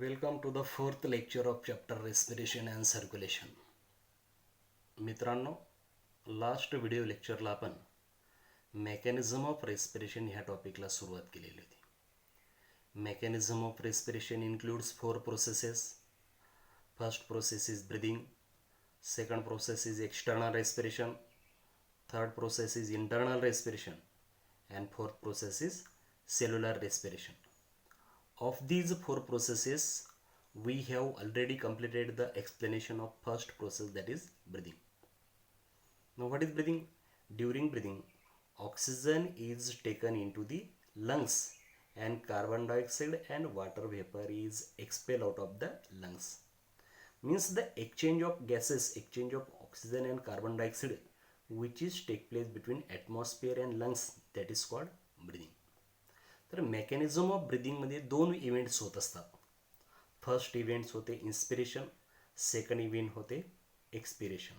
Welcome to the fourth lecture of chapter respiration and circulation. मित्रांनो, last video लेक्चरला आपण mechanism of respiration ह्या टॉपिकला सुरुवात केलेली होती. Mechanism of respiration includes 4 processes. First process is breathing, second process is external respiration, third process is internal respiration, and fourth process is cellular respiration. Of these 4 processes, we have already completed the explanation of first process, that is breathing. Now what is breathing? During breathing, oxygen is taken into the lungs and carbon dioxide and water vapor is expelled out of the lungs. Means the exchange of gases, exchange of oxygen and carbon dioxide which is take place between atmosphere and lungs, that is called breathing. तर mechanism of ब्रिदिंगमध्ये 2 events होत असतात. First events होते inspiration, second event होते expiration.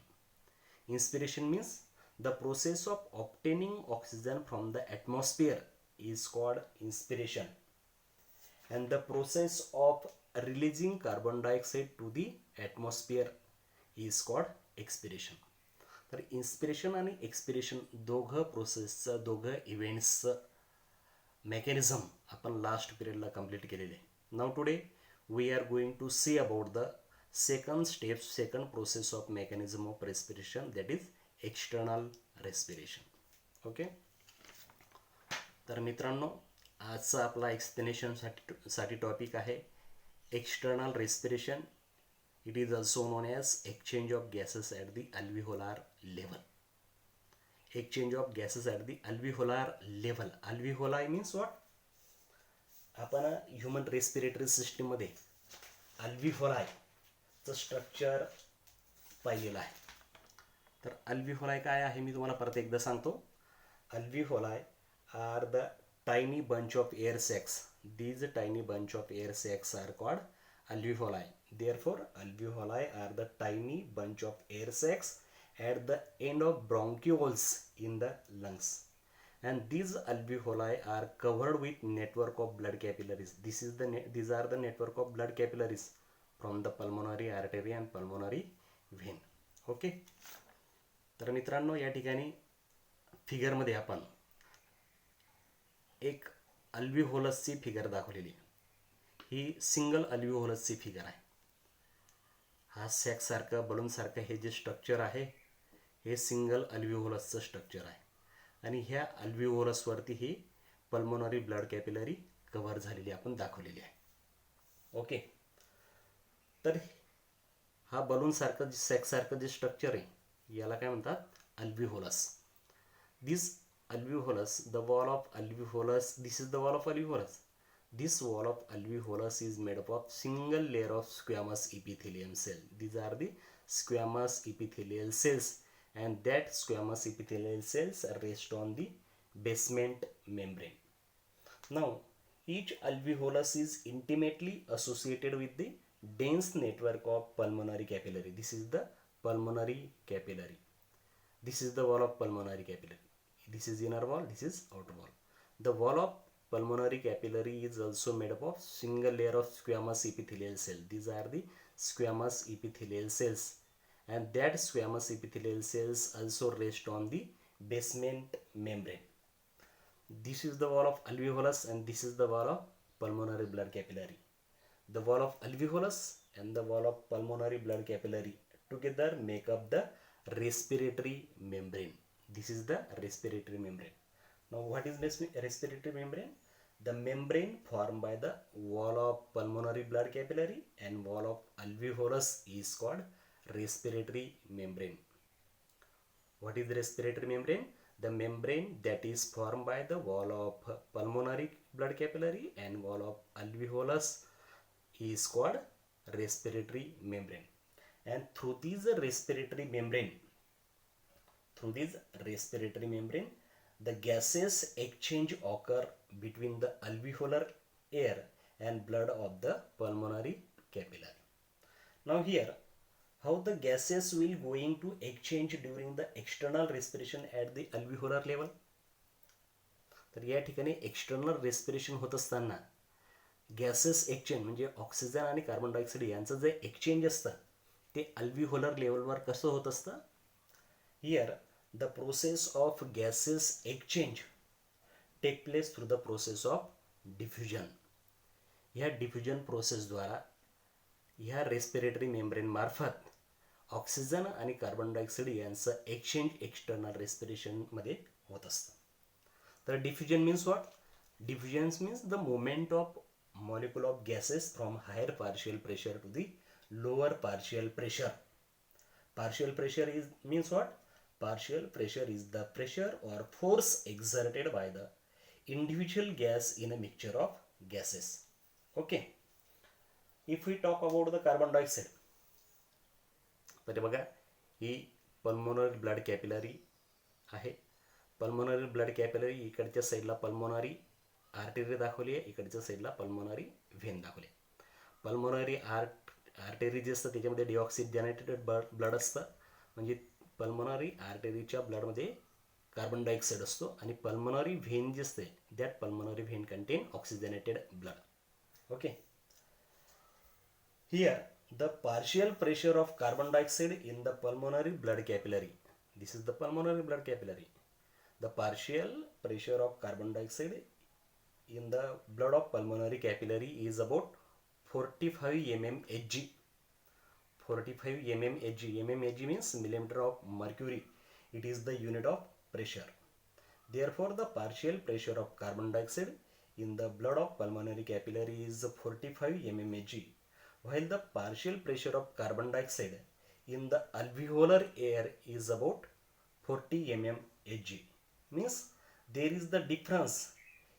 Inspiration means the process of obtaining oxygen from the atmosphere is called inspiration, and the process of releasing carbon dioxide to the atmosphere is called expiration. तर inspiration आणि expiration दोघं प्रोसेसचं, दोघं इव्हेंट्सचं mechanism आपण last पिरियडला complete केलेले. Now today we are going to see about the second step, second process of mechanism of respiration, that is external respiration. Okay, तर मित्रांनो, आजचा आपला एक्सप्लेनेशनसाठी टॉपिक आहे external respiration. It is also known as exchange of gases at the alveolar level. Exchange of gases at the alveolar level. Alveoli means what? आपण human respiratory सिस्टीममध्ये अल्व्हिओलायचं structure पाहिलेलं आहे. तर अल्व्हिओलाय काय आहे मी तुम्हाला परत एकदा सांगतो. Alveoli are the tiny bunch of air sacs. These tiny bunch of air sacs are called alveoli. Therefore, alveoli are the tiny bunch of air sacs at the end of bronchioles in the lungs, and these alveoli are covered with network of blood capillaries. These are the network of blood capillaries from the pulmonary artery and pulmonary vein. Okay, तर मित्रांनो, या ठिकाणी फिगरमध्ये आपण एक अल्व्हिओलसची figure दाखवलेली. ही single अल्व्हिओलसची figure आहे. हा सॅकसारखं, बलूनसारखं हे जे स्ट्रक्चर आहे हे सिंगल अल्व्हिओलसचं स्ट्रक्चर आहे, आणि ह्या अल्व्हिओलसवरती ही पल्मोनरी ब्लड कॅपिलरी कव्हर झालेली आपण दाखवलेली आहे. ओके, तर हा बलूनसारखं, सॅकसारखं जे स्ट्रक्चर आहे याला काय म्हणतात? Alveolus. This alveolus, the wall of alveolus, this is the wall of alveolus. This wall of alveolus is made up of single layer of squamous epithelium cell. These are the squamous epithelial cells, and that squamous epithelial cells rest on the basement membrane. Now, each alveolus is intimately associated with the dense network of pulmonary capillary. This is the pulmonary capillary. This is the wall of pulmonary capillary. This is inner wall, this is outer wall. The wall of pulmonary capillary is also made up of single layer of squamous epithelial cell. These are the squamous epithelial cells, and that squamous epithelial cells also rest on the basement membrane. This is the wall of alveolus, and this is the wall of pulmonary blood capillary. The wall of alveolus and the wall of pulmonary blood capillary together make up the respiratory membrane. This is the respiratory membrane. Now, what is respiratory membrane? The membrane formed by the wall of pulmonary blood capillary and wall of alveolus is called respiratory membrane. What is the respiratory membrane? The membrane that is formed by the wall of pulmonary blood capillary and wall of alveolus is called respiratory membrane. And through this respiratory membrane, the gases exchange occur between the alveolar air and blood of the pulmonary capillary. Now here, how the gases will going to exchange during the external respiration at the alveolar level? तर या ठिकाणी external respiration होत असताना gases exchange म्हणजे oxygen आणि carbon dioxide यांचं जे exchange असतं ते अल्व्हिओलर लेवलवर कसं होत असतं. Here the process of gases exchange take place through the process of diffusion. ह्या डिफ्युजन प्रोसेसद्वारा ह्या रेस्पिरेटरी मेम्ब्रेन मार्फत ऑक्सिजन आणि कार्बन डायऑक्साईड यांचं एक्सचेंज एक्सटर्नल रेस्पिरेशनमध्ये होत असतं. तर diffusion means what? Diffusion means the movement of molecule of gases from higher partial pressure to the lower partial pressure. Partial pressure is means what? Partial pressure is the pressure or force exerted by the individual gas in a mixture of gases. Okay. If we talk about the carbon dioxide, तर बघा ही pulmonary blood capillary आहे. Pulmonary blood capillary इकडच्या साईडला pulmonary artery दाखवली आहे, इकडच्या साईडला pulmonary when दाखवली. पल्मोनरी आर्टरी जे असतं त्याच्यामध्ये डिऑक्सिजनेटेड ब्लड असतं, म्हणजे पल्मोनरी आर्टरीच्या ब्लडमध्ये कार्बन डायऑक्साईड असतो, आणि पल्मोनरी व्हेन जे असते that pulmonary when content oxygenated blood. Okay. Here the partial pressure of carbon dioxide in the pulmonary blood capillary. This is the pulmonary blood capillary. The partial pressure of carbon dioxide in the blood of pulmonary capillary is about 45 mmHg. 45 mmHg. mmHg means millimeter of mercury. It is the unit of pressure. Therefore, the partial pressure of carbon dioxide in the blood of pulmonary capillary is 45 mmHg, while the partial pressure of carbon dioxide in the alveolar air is about 40 mmHg. Means there is the difference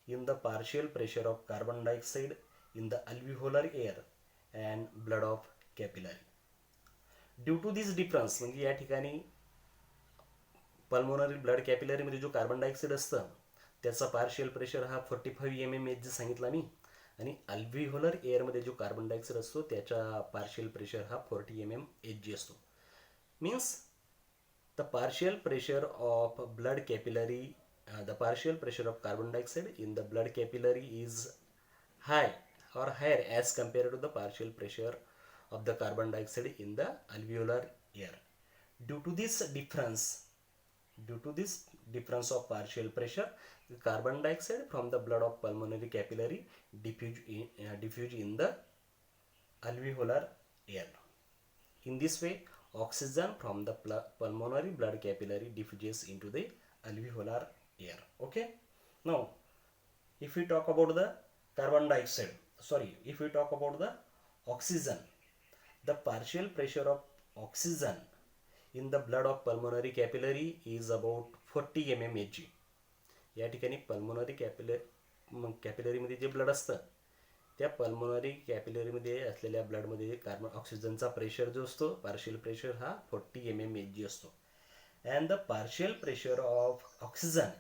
in the partial pressure of carbon dioxide in the alveolar air and blood of capillary. Due to this difference, म्हणजे या ठिकाणी pulmonary blood कॅपिलरीमध्ये जो carbon dioxide असतं त्याचा partial pressure हा 45 mmHg सांगितला मी, आणि अल्व्हिओलर एअरमध्ये जो कार्बन डायऑक्साईड असतो त्याचा पार्शियल प्रेशर हा 40 mmHg असतो. Means the partial pressure of blood capillary the partial pressure of carbon dioxide in the blood capillary is high or higher as compared to the partial pressure of the carbon dioxide in the alveolar air. Due to this difference of partial pressure, the carbon dioxide from the blood of pulmonary capillary diffuse in the alveolar air. In this way, oxygen from the pulmonary blood capillary diffuses into the alveolar air. Okay. Now, if we talk about the if we talk about the oxygen, the partial pressure of oxygen in the blood of pulmonary capillary is about 40 mmHg. या ठिकाणी pulmonary कॅपिलरीमध्ये जे blood असतं त्या pulmonary कॅपिलरीमध्ये असलेल्या ब्लडमध्ये carbon ऑक्सिजनचा pressure जो असतो partial pressure हा 40 mmHg असतो. And the partial pressure of oxygen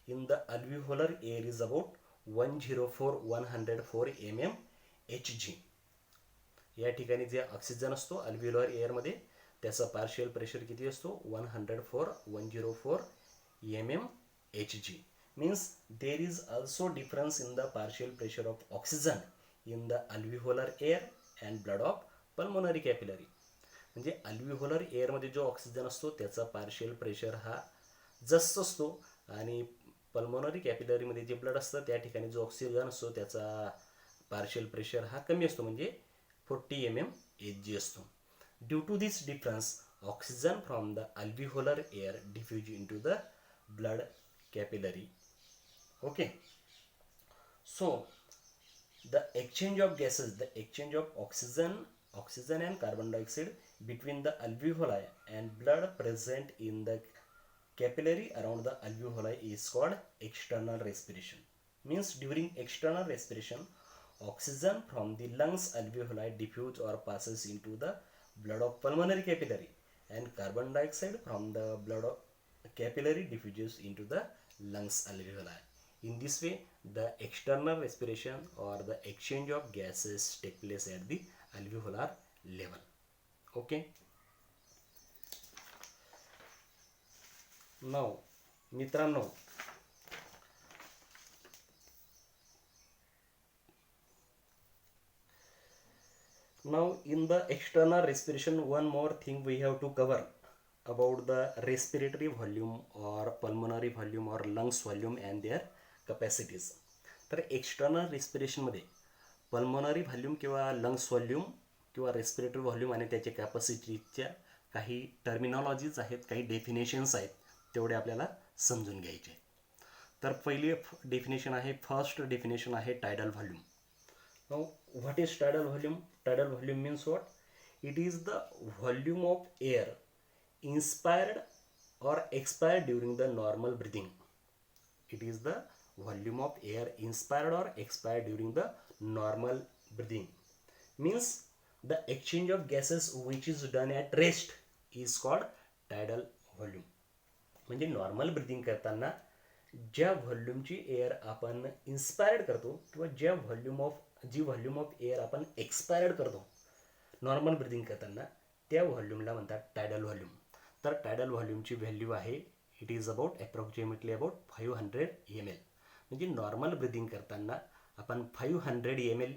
in the alveolar air is about 104 mmHg. या ठिकाणी जे ऑक्सिजन असतो अल्व्हिओलर एअरमध्ये त्याचा पार्शियल प्रेशर किती असतो 104 mmHg. Means there is also difference in the partial pressure of oxygen in the alveolar air and blood of pulmonary capillary. म्हणजे अल्व्हिओलर एअरमध्ये जो oxygen असतो त्याचा पार्शियल प्रेशर हा जास्त असतो, आणि पल्मोनरी कॅपिलरीमध्ये जे ब्लड असतं त्या ठिकाणी जो ऑक्सिजन असतो त्याचा पार्शियल प्रेशर हा कमी असतो, म्हणजे 40 mmHg असतो. Due to this difference oxygen from the alveolar air diffuse into the blood capillary. Okay. So the exchange of gases, the exchange of oxygen and carbon dioxide between the alveoli and blood present in the capillary around the alveoli is called external respiration. Means during external respiration, oxygen from the lungs alveoli diffuse or passes into the blood of pulmonary capillary, and carbon dioxide from the blood of capillary diffuses into the lungs alveoli. In this way, the external respiration or the exchange of gases take place at the alveolar level. Okay. Now, मित्रांनो, Now, in the external respiration, one more thing we have to cover about the respiratory volume or pulmonary volume or lungs volume and their capacities. तर external रेस्पिरेशनमध्ये pulmonary volume किंवा lungs volume किंवा respiratory volume आणि त्याच्या कॅपॅसिटीच्या काही टर्मिनॉलॉजीज आहेत, काही definitions आहेत, तेवढे आपल्याला समजून घ्यायचे. तर पहिली डेफिनेशन आहे, फर्स्ट डेफिनेशन आहे tidal volume. Now, what is tidal volume? Tidal volume means what? It is the volume of air inspired or expired during the normal breathing. It is the volume of air inspired or expired during the normal breathing. Means the exchange of gases which is done at rest is called tidal volume. म्हणजे normal breathing करताना ज्या व्हॉल्यूमची air आपण inspired करतो किंवा जी volume of air आपण expired करतो normal breathing करताना, त्या व्हॉल्यूमला म्हणतात टायडल व्हॉल्यूम. तर टायडल व्हॉल्यूमची व्हॅल्यू आहे, it is approximately about 500 ml. म्हणजे नॉर्मल ब्रिदिंग करताना आपण 500 ml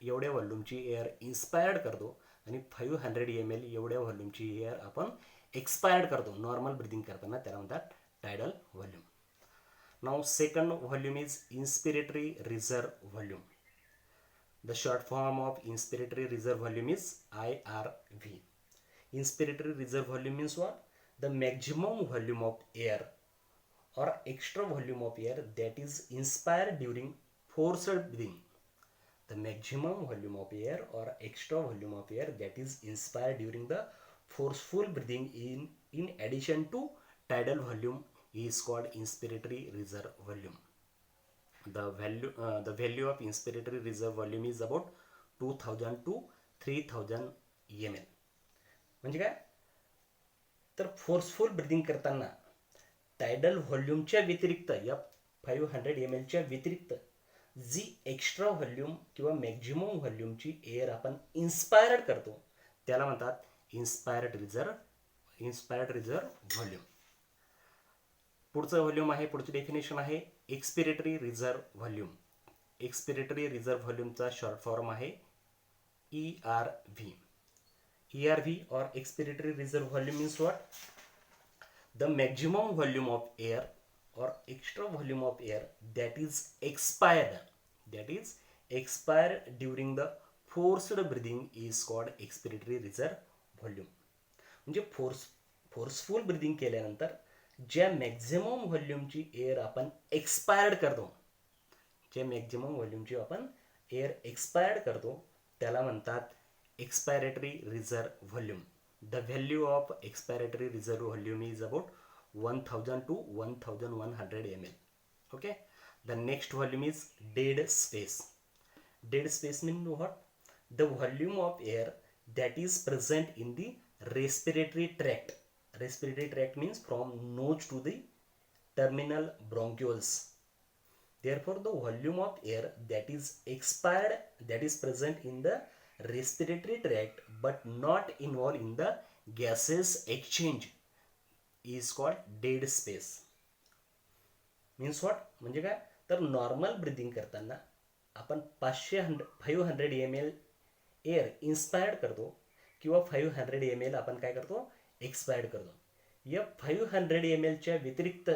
एवढ्या व्हॉल्यूमची एअर इन्स्पायर्ड करतो आणि 500 ml एवढ्या व्हॉल्यूमची एअर आपण एक्सपायर्ड करतो नॉर्मल ब्रिदिंग करताना, त्याला म्हणतात tidal volume. Now, second volume is inspiratory reserve volume. The short form of inspiratory reserve volume is IRV. Inspiratory reserve volume means what? The maximum volume of air or extra volume of air that is inspired during forced breathing. The maximum volume of air or extra volume of air that is inspired during the forceful breathing in addition to tidal volume is called inspiratory reserve volume. The value of inspiratory reserve volume is about 2000 to 3000 ml. म्हणजे काय? तर forceful breathing करताना tidal व्हॉल्यूमच्या व्यतिरिक्त या 500 ml च्या व्यतिरिक्त जी एक्स्ट्रा व्हॉल्यूम किंवा मॅक्झिमम व्हॉल्यूमची एअर आपण इन्स्पायर्ड करतो त्याला म्हणतात इन्स्पायर्ड रिझर्व व्हॉल्यूम. पुढचं व्हॉल्यूम आहे, पुढची डेफिनेशन आहे expiratory reserve volume. Expiratory reserve व्हॉल्यूमचा शॉर्ट फॉर्म आहे ERV. ERV or expiratory reserve volume means what? The maximum volume of air or extra volume of air that is expired during the forced breathing is called expiratory reserve volume. म्हणजे forceful breathing केल्यानंतर ज्या maximum व्हॉल्यूमची air आपण expired करतो, त्याला म्हणतात expiratory reserve volume. The value of expiratory reserve volume is about 1000 to 1100 ml. Okay. The next volume is dead space. Dead space means what? The volume of air that is present in the respiratory tract. Respiratory tract means from nose to the terminal bronchioles. Therefore, the volume of air that is expired, that is present in the respiratory tract but not involved in the gases exchange is called dead space. Means what? म्हणजे काय? तर normal breathing करताना आपण 500 ml air inspired करतो किंवा 500 ml आपण काय करतो, एक्सपायर्ड करतो. या 500 ml च्या व्यतिरिक्त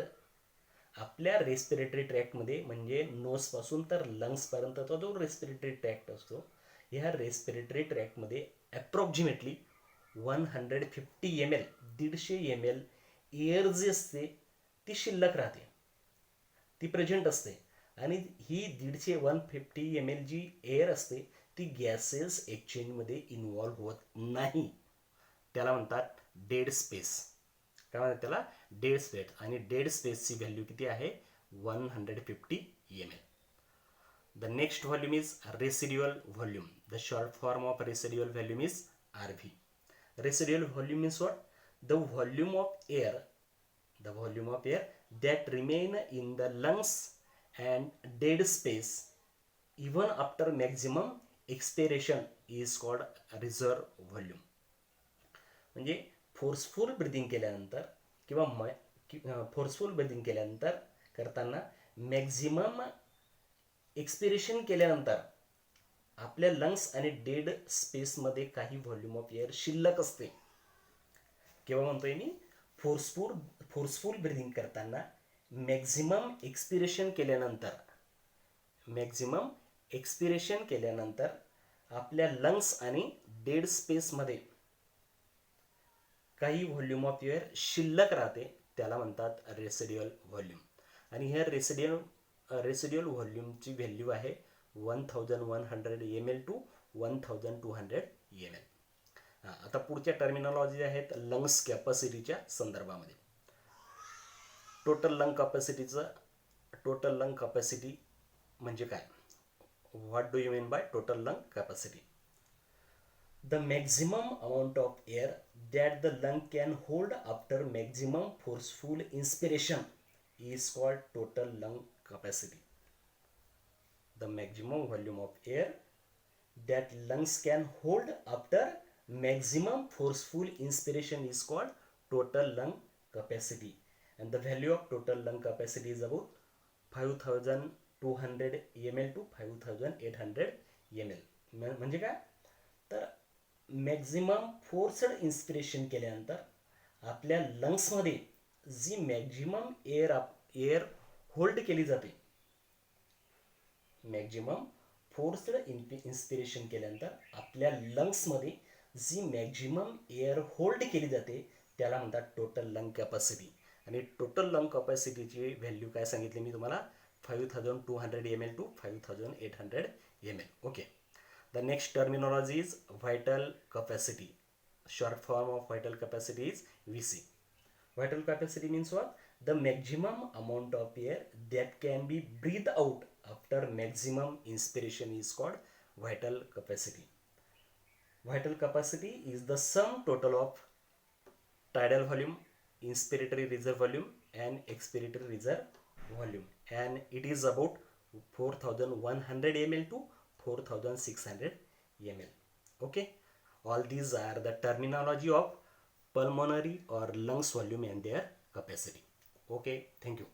आपल्या रेस्पिरेटरी ट्रॅक्टमध्ये म्हणजे नोजपासून तर लंग्सपर्यंतचा जो रेस्पिरेटरी ट्रॅक्ट असतो, ह्या रेस्पिरेटरी ट्रॅक्टमध्ये अप्रॉक्सिमेटली 150 ml 150 ml एअर जी असते ती शिल्लक राहते, ती प्रेझेंट असते. आणि ही 150 ml जी एअर असते ती गॅसेस एक्सचेंजमध्ये इन्व्हॉल्व्ह होत नाही, त्याला म्हणतात डेड स्पेस. काय म्हणतात त्याला? Dead space. आणि डेड स्पेसची व्हॅल्यू किती आहे? 150 ml. The next volume is residual volume. The short form of residual volume is RV. Residual volume means what? The volume of air that remain in the lungs and dead space even after maximum expiration is called reserve volume. म्हणजे forceful breathing केल्यानंतर करताना maximum expiration केल्यानंतर आपल्या lungs आणि dead स्पेसमध्ये काही volume of air शिल्लक असते. केव्हा म्हणतोय मी? फोर्सफुल ब्रिदिंग करताना मॅक्झिमम एक्सपिरेशन केल्यानंतर आपल्या लंग्स आणि डेड स्पेसमध्ये काही व्हॉल्यूम ऑफ एअर शिल्लक राहते, त्याला म्हणतात रेसिड्युअल व्हॉल्यूम. आणि ह्या रेसिड्युअल व्हॉल्यूमची व्हॅल्यू आहे 1100 ml टू 1200 ml. आता पुढच्या टर्मिनॉलॉजी आहेत लंग्स कॅपॅसिटीच्या संदर्भामध्ये. टोटल लंग कॅपॅसिटी म्हणजे काय? What do you mean by total lung capacity? The maximum amount of air that the lung can hold after maximum forceful inspiration is called total lung capacity. The maximum volume of air that lungs can hold after maximum forceful inspiration is called total lung capacity. And the value of total lung capacity is about 5200 ml to 5800 ml. म्हणजे काय? तर maximum forced inspiration केल्यानंतर आपल्या लंग्समध्ये जी maximum air hold केली जाते, maximum forced inspiration केल्यानंतर आपल्या लंग्समध्ये जी मॅक्झिमम एअर होल्ड केली जाते त्याला म्हणतात टोटल लंग कॅपॅसिटी. आणि टोटल लंग कॅपॅसिटीची व्हॅल्यू काय सांगितली मी तुम्हाला? 5200 ml to 5800 ml. Okay. The next terminology is vital capacity. Short form of vital capacity is VC. Vital capacity means what? The maximum amount of air that can be breathed out after maximum inspiration is called vital capacity. Vital capacity is the sum total of tidal volume, inspiratory reserve volume and expiratory reserve volume, and it is about 4100 ml to 4600 ml. Okay, all these are the terminology of pulmonary or lungs volume and their capacity. Okay, thank you.